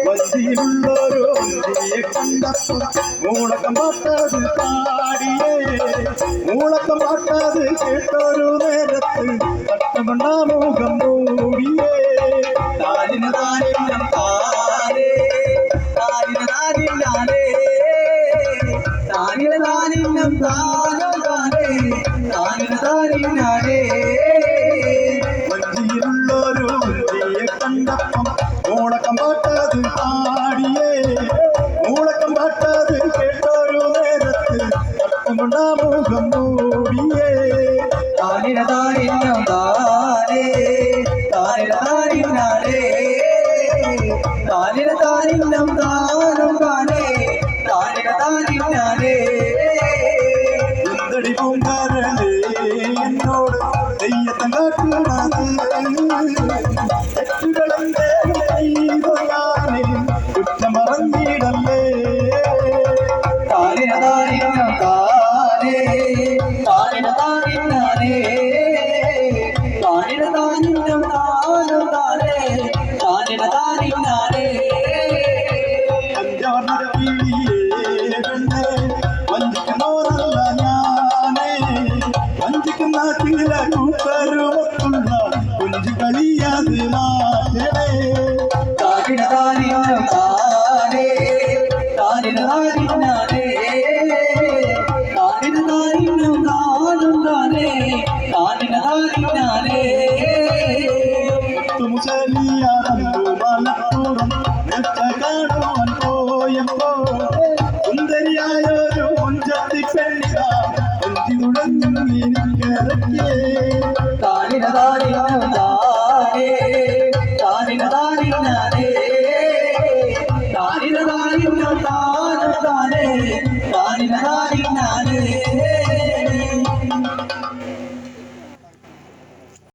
വഞ്ചിയിലുള്ളൊരു മൂളക്കം പാട്ടത് പാടിയേ മൂളക്കം പാട്ടത് കേട്ടൊരു നേരത്ത് പട്ടമണ്ണ മുഖം മൂടിയേ താനിന് താനിന്നം താനേ താനിന് താനിന്നാനേ താനിന് താനിന്നം താനോ താനേ താനിന് താനിന്നാനേ വഞ്ചിയിലുള്ളൊരു വഞ്ചിയെ കണ്ടപ്പം മൂളക്കം പാട്ടത് പാടിയേ മൂളക്കം പാട്ടത് കേട്ടൊരു നേരത്ത് പട്ടമണ്ണ മുഖം മൂടിയേ താനിന് താനിന്നം താനേ താനിന് താനിന്നാനേ താനിന് താനിന്നം താനും താനേ താനിന് താനിന്നാനേ എന്തടി പൂങ്കാരളേ എന്നോട് തെയ്യത്തം കാട്ടുന്നത് തെറ്റുകളെന്തേ ദൈവയാനേ കുറ്റം പറഞ്ഞിടല്ലേ താനിന് താനിന്നം താനേ താനിന് താനിന്നാനേ താനിന് താനിന്നം താനും താനേ താനിന് താനിന്നാനേ പഞ്ചവർണ്ണക്കിളിയേ പെണ്ണേ വഞ്ചിക്കുന്നോരല്ല ഞാനേ വഞ്ചിക്കുന്ന ചില കൂട്ടരുമൊത്തുള്ള കുഞ്ചു കളിയാത് മാറ്റണേ താനിന് താനിന്നം താനേ താനിന് താനിന്നാനേ താനിന് താനിന്നം താനും താനേ താനിന് താനിന്നാനേ മുസലിയാറു മലപ്പുറം കാണുവാൻ പോയപ്പോ സുന്ദരിയായൊരു ഒഞ്ചത്തി പെണ്ണിത ഒഞ്ചി ഉടഞ്ഞു എനിക്കിറക്കിയേ താനിന് താനിന്നം താനേ താനിന് താനിന്നാനേ താനിന് താനിന്നം താനും താനേ താനിന്